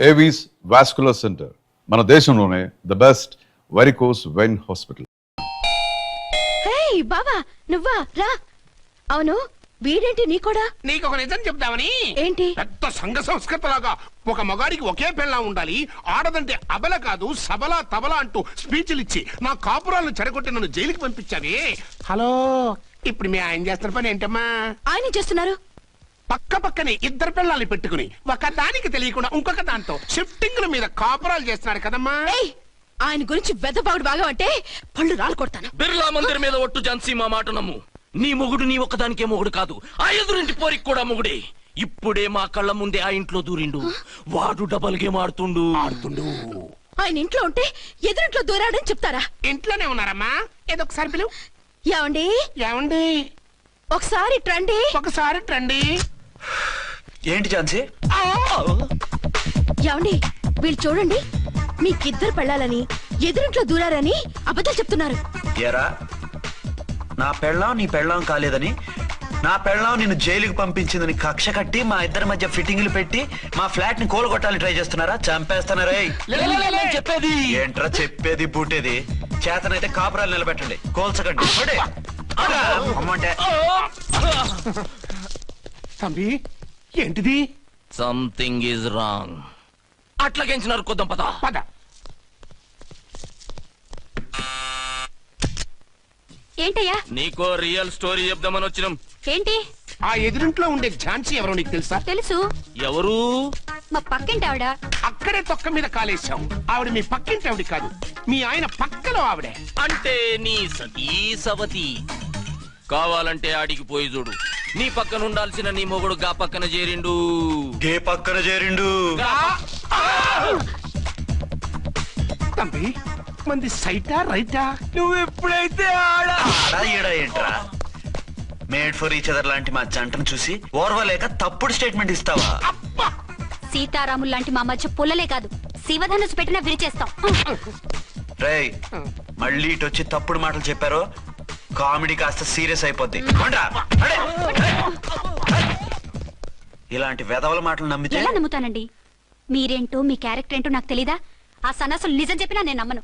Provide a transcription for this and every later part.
Avis vascular centre మన దేశంలోనే the best varicose vein hospital. Hey బావా, నువ్వా? రా. అవును, వీడేంటి నీ కూడా? నీకు ఒక నిజం చెప్దామని. ఏంటి? పెద్ద సంఘ సంస్కృతలాగా ఒక మగాడికి ఒకే పెళ్ళ ఉండాలి, ఆడదంటే అబల కాదు సబల తబల అంటూ స్పీచ్లు ఇచ్చి నా కాపురాలను చెడగొట్టి నన్ను జైలుకి పంపించావే. హలో, ఇప్పుడు మీ ఆయన చేస్తున్న పని ఏంటమ్మా? ఆయన చేస్తున్నారు. పక్క పక్కనే ఇద్దరు పిల్లల్ని పెట్టుకుని ఒక దానికి తెలియకుండా ఇంకొక దాంతో షిఫ్టింగ్ల మీద కాపురాలు చేస్తున్నాడు కదమ్మా. ఆయన గురించి వెదబాగుడు బాగా అంటే పళ్ళు రాలు కొడతాను. బిర్లా మందిర్ మీద ఒట్టు ఝాన్సీ, మా మాట నమ్ము. నీ మొగుడు నీ ఒక్కదానికే మొగుడు కాదు, ఆ ఎదురింటి పోరికి కూడా మొగుడే. ఇప్పుడే మా కళ్ళ ముందే ఆ ఇంట్లో దూరిండు. వాడు డబల్ గేమ్ ఆడుతుండు. ఆయన ఇంట్లో ఉంటే ఎదురింట్లో దూరాడని చెప్తారా? ఇంట్లోనే ఉన్నారమ్మా. ఏదో ఒకసారి పిలువు. ఏమండి? ఏమండి? ఒకసారి ట్రండి. ఒకసారి ట్రండి. ఏంటి ఝాన్సీ? ఏమండి, వీళ్ళు చూడండి, మీకిద్దరు పెళ్ళాలని ఎదురింట్లో దూరారని అబద్ధాలు చెప్తున్నారు. ఎరా, నా పెళ్ళాం నీ పెళ్ళాం కాలేదని, నా పెళ్ళాం నిన్ను జైలుకి పంపించిందని కక్ష కట్టి మా ఇద్దరి మధ్య ఫిట్టింగ్లు పెట్టి మా ఫ్లాట్ ని కోలుగొట్టాలని ట్రై చేస్తున్నారా? చంపేస్తున్నారా? చెప్పేది ఏంట్రా చెప్పేది బూటేది? చేతనైతే కాపురాలు నిలబెట్టండి, కోల్చకండి. అమ్మంటే తంబి, ఏంటిది? Something is wrong. అట్లాగెంచినారు కొద్దాం, పద పద. ఏంటయ్యా? నీకో రియల్ స్టోరీ చెప్దామని వచ్చినాం. ఏంటి? ఆ ఎదురింట్లో ఉండే ఝాన్సీ ఎవరో నీకు తెలుసా? తెలుసు. ఎవరు? మా పక్కింటి ఆవిడ. అక్కడే తొక్క మీద కాలేశాం. ఆవిడ మీ పక్కింటి ఆవిడ కాదు, మీ ఆయన పక్కలో ఆవిడే. అంటే నీ సతీ సవతి. కావాలంటే ఆడికి పోయి చూడు. నీ పక్కన ఉండాల్సిన నీ మొగుడు గా పక్కన చేరిండు. గే పక్కన చేరిండు. తంబి, మంది సైటా రైటా? నువ్వు ఎప్పుడైతే ఆడా ఈడా ఏంట్రా? మేడ్ ఫర్ ఈచ్ అదర్ లాంటి మా జంటను చూసి ఓర్వలేక తప్పుడు స్టేట్మెంట్ ఇస్తావా? సీతారాములు లాంటి మా మధ్య పుల్లలే కాదు, శివధనుసు పెట్టినా విరిచేస్తాం. రేయ్, మళ్ళీ ఇటు వచ్చి తప్పుడు మాటలు చెప్పారో కామెడీ కాస్త సీరియస్ అయిపోద్ది. ఇలాంటి వెధవల మాటలు నమ్మితే ఎలా నమ్ముతానండి? మీరేంటో మీ క్యారెక్టర్ ఏంటో నాకు తెలీదా? ఆ సన్నాసులు నిజం చెప్పినా నేను నమ్మను.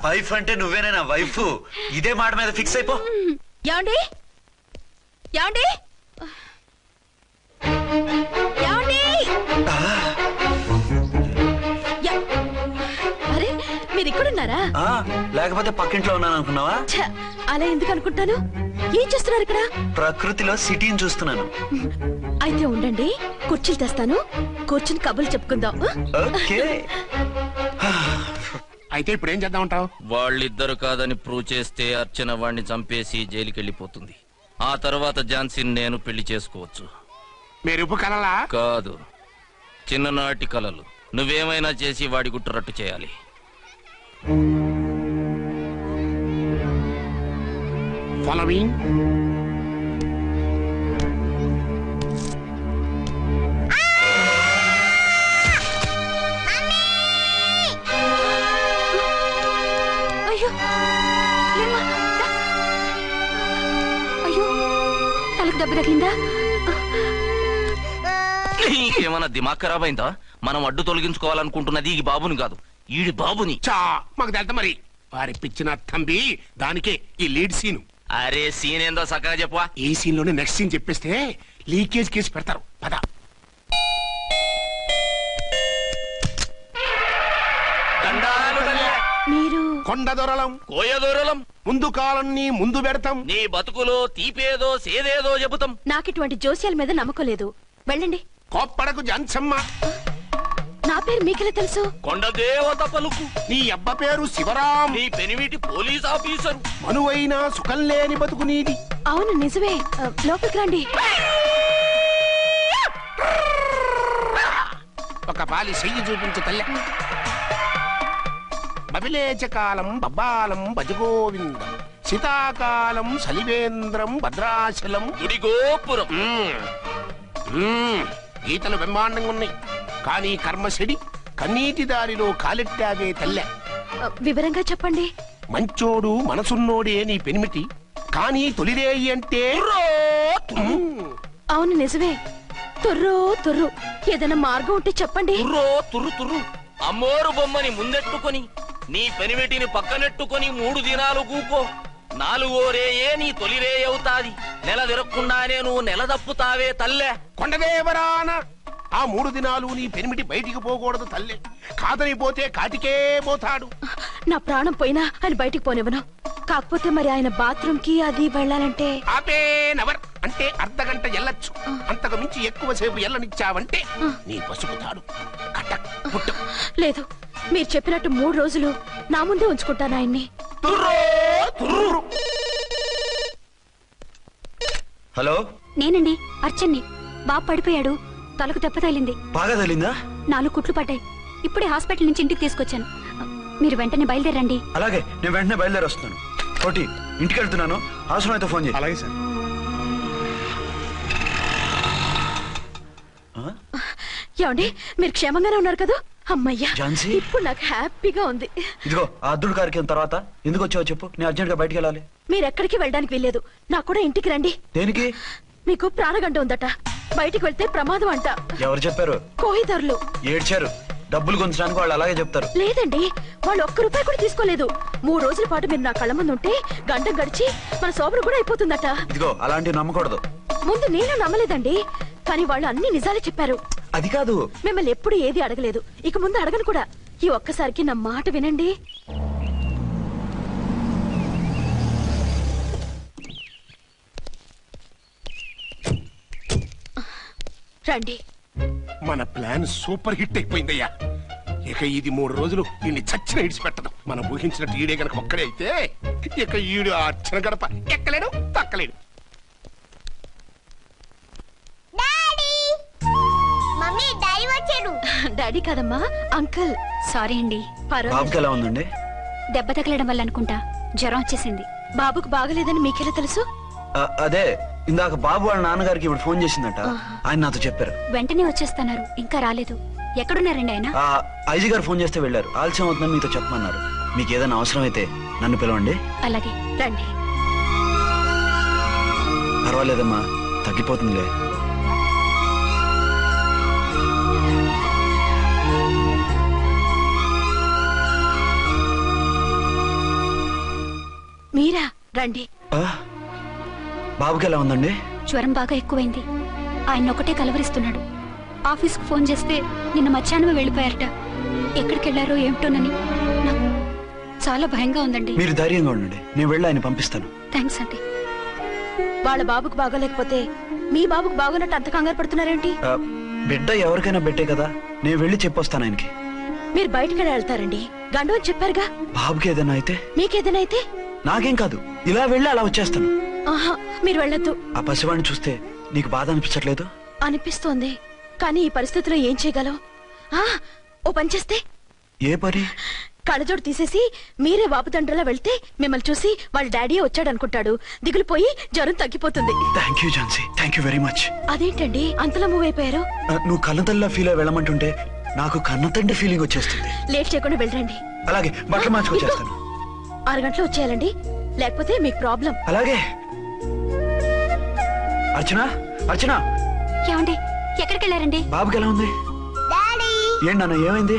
వైఫ్ అంటే నువ్వేనా వైఫ్? ఇదే మాట మీద ఫిక్స్ అయిపో. ఏమండి? ఏమండి? ఏమండి? అరే, మీరు ఇక్కడున్నారా? లేకపోతే పక్కింట్లో ఉన్నాను అనుకున్నావా? అలా ఎందుకు అనుకుంటాను? ఏం చేస్తున్నారు ఇక్కడ? ప్రకృతిలో సిటీని చూస్తున్నాను. అయితే ఉండండి, కుర్చీలు తెస్తాను, కూర్చుని కబుర్లు చెప్పుకుందాం. ఓకే. అయితే ఇప్పుడు ఏం చేద్దామంటావు? వాళ్ళిద్దరు కాదని ప్రూవ్ చేస్తే అర్చన వాణ్ణి చంపేసి జైలుకి వెళ్ళిపోతుంది. ఆ తర్వాత ఝాన్సీని నేను పెళ్లి చేసుకోవచ్చు. మీరు ఉప్పు కలలా? కాదు, చిన్ననాటి కలలు. నువ్వేమైనా చేసి వాడి గుట్టు రట్టు చేయాలి. ఫాలోయింగ్. అయ్యో, లేమ్మా, దా. అయ్యో, తలకు దెబ్బ తగిలిందా? నీకేమన్నా దిమాగ్ ఖరాబ్ అయిందా? మనం అడ్డు తొలగించుకోవాలనుకుంటున్నది ఈ బాబుని కాదు, ఈడి బాబుని. చా, మాకు తెలుతా మరి. వారి పిచ్చిన తంబి, దానికే ఈ లీడ్ సీను. అరే సీన్ ఏందో సక్కగా చెప్పవా? ఈ సీన్ లోనే నెక్స్ట్ సీన్ చెప్పేస్తే లీకేజ్ కేసు పెడతారు. పద. మీరు కొండ దొరలం, కోయ దూరలం, ముందు కాలన్నీ ముందు పెడతాం. నీ బతుకులో తీపేదో సేదేదో చెబుతాం. నాకిటువంటి జోస్యాల మీద నమ్మకం లేదు. వెళ్ళండి. కోప్పడకు జాన్సమ్మ. నా పేరు మీకెలా తెలుసు? కొండ దేవత పలుకు. నీ అబ్బ పేరు శివరాం. నీ పెనిమిటి పోలీస్ ఆఫీసరు. మనువైన సుఖం లేని బతుకు నీది. అవును, నిజమే. లోపలికి రండి. ఒక పాలి చెయ్యి చూపించు తల్లి. బబిలేచకాలం బబ్బాలం భజగోవిందం, శీతాకాలం సలివేంద్రం భద్రాచలం. గుడి గోపురం. గీతలు బ్రహ్మాండంగా ఉన్నాయి, కానీ కర్మశడి కన్నీటి దారిలో కాలెట్టావే తల్లె. వివరంగా చెప్పండి. మంచోడు మనసున్నోడే నీ పెనిమిటి, కానీ తొలిరేయి అంటే అవును నిజమే. తుర్రో తుర్రు ఏదైనా మార్గం ఉంటే చెప్పండి. తుర్రో తుర్రు తుర్రు అమ్మోరు బొమ్మని ముందెట్టుకొని నీ పెనిమిటిని పక్కనెట్టుకొని 3 దినాలు కూకో. 4వ రేయే నీ తొలి రే అవుతాది. నెల తిరగకుండానే నువ్వు నెల తప్పుతావే తల్లే. కొండదేవరాన ఆ 3 దినాలు నీ పెనిమిటి బయటికి పోకూడదు తల్లి. కాదని పోతే కాటికే పోతాడు. నా ప్రాణం పోయినా ఆయన బయటికి పోనివ్వను. కాకపోతే మరి ఆయన బాత్రూమ్ కి అది వెళ్ళాలంటే ఆపేనవర్ అంటే అర్ధగంట ఎల్లొచ్చు. అంతకు మించి ఎక్కువసేపు ఎల్లనిచ్చావంటే నీ పసుపుతాడు కటక్ పుట్టు. లేదు, మీరు చెప్పినట్టు 3 రోజులు నా ముందే ఉంచుకుంటాను ఆయన్ని. హలో, నేనండి అర్చన్ని. బాబు పడిపోయాడు, తలకు దెబ్బ తగిలింది. బాగా తగిలిందా? 4 కుట్లు పడ్డాయి. ఇప్పుడే హాస్పిటల్ నుంచి ఇంటికి తీసుకొచ్చాను. మీరు వెంటనే బయలుదేరండి. అలాగే, నేను వెంటనే బయలుదేరి వస్తున్నాను. కోటి, ఇంటికి వెళ్తున్నాను. అవసరం అయితే ఫోన్ చేయి. అలాగే సార్. ఏమండి, మీరు క్షేమంగానే ఉన్నారు కదా? అమ్మయ్యా, ఝాన్సీ? ఇప్పుడు నాకు హ్యాపీగా ఉంది. ఇదిగో ఆ అద్దుడు కార్యక్రమం తర్వాత ఎందుకు వచ్చావో చెప్పు. నేను అర్జెంట్ గా బయటికి వెళ్ళాలి. మీరు ఎక్కడికి వెళ్ళడానికి వెళ్ళలేదు. నాకు కూడా ఇంటికి రండి. దేనికి? మీకు ప్రాణగంట ఉందట. బయటికి వెళ్తే ప్రమాదం అంట. ఎవరు చెప్పారు? కోహిదారులు ఏడ్చారు. డబ్బులు గుంచడానికి వాళ్ళు అలాగే చెప్తారు. లేదండి, వాళ్ళు ₹1 కూడా తీసుకోలేదు. 3 రోజుల పాటు మీరు నా కళ్ళ ముందు ఉంటే గంట గడిచి మన శోభన కూడా అయిపోతుందట. ఇదిగో అలాంటివి నమ్మకూడదు. ముందు నేను నమ్మలేదండి, కానీ వాళ్ళు అన్ని నిజాలే చెప్పారు. అది కాదు, మిమ్మల్ని ఎప్పుడు ఏది అడగలేదు, ఇక ముందు అడగను కూడా. ఈ ఒక్కసారికి నా మాట వినండి. రండి. మన ప్లాన్ సూపర్ హిట్ అయిపోయిందయ్యా. ఇక ఇది 3 రోజులు ఈయన్ని చచ్చిన ఇడిచిపెట్టదు. మనం ఊహించినట్టు ఈడే గనక ఒక్కడే అయితే ఇక ఈడు ఆ అర్చన గడప ఎక్కలేడు తక్కలేడు. డాడీ కాదమ్మా, అంకుల్. సారీ అండి. బాబుకి ఎలా ఉందండి? దెబ్బ తగలడం వల్ల అనుకుంటా జ్వరం వచ్చేసింది. బాబుకు బాగలేదని మీకెలా తెలుసు? అదే ఇందాక బాబు వాళ్ళ నాన్నగారికి ఇప్పుడు ఫోన్ చేసిందట. ఆయన నాతో చెప్పారు. వెంటనే వచ్చేస్తున్నారు, ఇంకా రాలేదు. ఎక్కడున్నారండి ఆయన? ఐజీ గారు ఫోన్ చేస్తే వెళ్ళారు. ఆలస్యం అవుతుందని మీతో చెప్పమన్నారు. మీకు ఏదైనా అవసరం అయితే నన్ను పిలవండి. అలాగే. రండి. పర్వాలేదమ్మా, తగ్గిపోతుందిలే. మీరా? రండి. బాబుకి ఎలా ఉందండి? జ్వరం బాగా ఎక్కువైంది. ఆయన ఒకటే కలవరిస్తున్నాడు. ఆఫీస్కు ఫోన్ చేస్తే నిన్న మధ్యాహ్నం వెళ్ళిపోయారట. ఎక్కడికి వెళ్ళారో ఏమిటోనని నాకు చాలా భయంగా ఉందండి. మీరు ధైర్యంగా ఉండండి, నేను వెళ్ళి ఆయన పంపిస్తాను. థ్యాంక్స్ అండి. వాళ్ళ బాబుకు బాగోలేకపోతే మీ బాబుకు బాగోనట్టు అంత కంగారు పడుతున్నారేంటి? బిడ్డ ఎవరికైనా బిడ్డే కదా, నేను వెళ్ళి చెప్పొస్తాను ఆయనకి. మీరు బయటకి వెళ్తారండి, గండు అని చెప్పారుగా. బాబుకి ఏదైనా అయితే? మీకేదైనా అయితే? నాకేం కాదు, ఇలా వెళ్ళి అలా వచ్చేస్తాను. ఆహా, మీరు వెళ్ళొద్దు. ఆ పసివాడిని చూస్తే నీకు బాధ అనిపించట్లేదు? అనిపిస్తోంది, కానీ ఈ పరిస్థితిలో ఏం చేయగలం? ఓ పని చేస్తే? ఏ పని? కళ్ళజోడు తీసేసి మీరే బాబుతండ్రిలా వెళ్తే మిమ్మల్ని చూసి వాళ్ళ డాడీ వచ్చాడు అనుకుంటాడు. దిగులు పోయి జ్వరం తగ్గిపోతుంది. Thank you Jhansi, thank you very much. అదేంటండి అంతలా మూవ్ అయిపోయారు? నువ్వు కన్నతల్లిలా ఫీల్ అయి వెళ్ళమంటుంటే నాకు కన్నతండ్రి ఫీలింగ్ వచ్చేస్తుంది. లేట్ చేయకుండా వెళ్ళండి. అలాగే, బట్టలు మార్చుకొచ్చేస్తాను. 6 గంటలు వచ్చేయాలండి, లేకపోతే మీకు ప్రాబ్లం. అలాగే. అర్చన, అర్చన. ఏమండి, ఎక్కడికి వెళ్ళారండి? బాబుకి ఎలా ఉంది? ఏంటి నాన్న, ఏమైంది?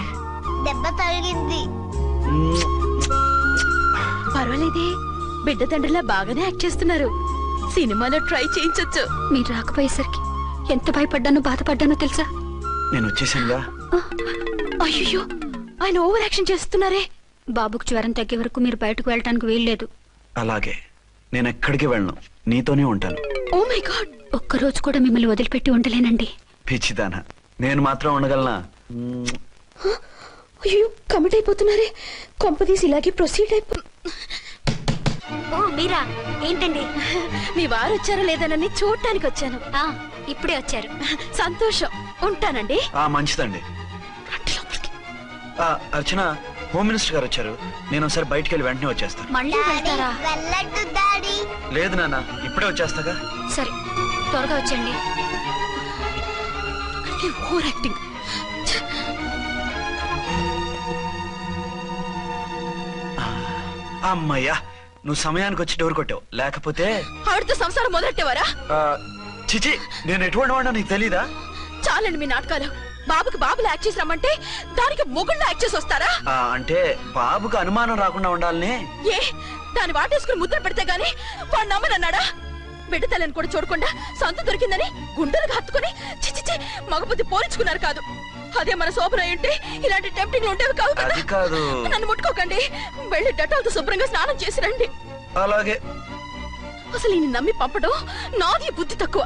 దెబ్బ తగిలింది. పర్వాలేదే, బిడ్డ తండ్రిలా బాగానే యాక్ట్ చేస్తున్నారు. సినిమాలో ట్రై చేయించొచ్చు. మీరు రాకపోయేసరికి ఎంత భయపడ్డానో బాధపడ్డానో తెలుసా? నేను వచ్చేసానుగా. అయ్యో, ఆయన ఓవర్ యాక్షన్ చేస్తున్నారే. బాబుకు జ్వరం తగ్గే వరకు మీరు బయటకు వెళ్ళటానికి వీల్లేదు. అలాగే, నేను ఎక్కడికి వెళ్ళను, నీతోనే ఉంటాను. ఓ మై గాడ్, ఒక్కరోజు కూడా మిమ్మల్ని వదిలిపెట్టి ఉండలేనండి. పిచ్చిదానా, నేను మాత్రం ఉండగలనా? అయ్యో, కమిట్ అయిపోతున్నారే. కొంపదీసి ఇలాగే ప్రొసీడ్ అయిపో. ఓ మీరా, ఏంటండి? మీ వారు వచ్చారో లేదనని చూడటానికి వచ్చాను. ఇప్పుడే వచ్చారు. సంతోషం, ఉంటానండి. మంచిదండి. అర్చన, హోమ్ మినిస్టర్ గారు వచ్చారు. నేను ఒకసారి బయటికి వెళ్ళి వెంటనే వచ్చేస్తాను. మళ్ళీ వెళ్తారా? వెళ్ళొద్దు డాడీ. లేదు నాన్న, ఇప్పుడే వచ్చేస్తాగా. సరే, త్వరగా వచ్చండి. Over acting. అమ్మయ్యా, నువ్వు సమయానికి వచ్చి డోర్ కొట్టావు. లేకపోతే ఆవిడతో సంసారం మొదలెట్టేవారా? చిచి, నేను ఎటువంటి వాడినా నీకు తెలీదా? చాలండి మీ నాటకాలు. బాబుకి బాబులు యాక్ట్ చేసి రమ్మంటే దానికి మొగుళ్ళు యాక్ట్ చేసి వస్తారా? అంటే బాబుకు అనుమానం రాకుండా ఉండాలని. ఏ దాన్ని వాటేసుకుని ముద్ర పెడితే గాని వాడు నమ్మనన్నాడా? బిడ్డ తల్లిని కూడా చూడకుండా సొంత దొరికిందని గుండెలకు హత్తుకుని చిచిచి మగబుద్ధి పోల్చుకున్నారు కాదు. అదే మన శోభన ఉంటే ఇలాంటి టెంప్టింగ్ ఉండేవి కావు కదా. అది కాదు. నన్ను ముట్టుకోకండి. వెళ్ళి డెటాల్తో శుభ్రంగా స్నానం చేసి రండి. అలాగే. అసలు ఈయన నమ్మి పంపడం నాది బుద్ధి తక్కువ.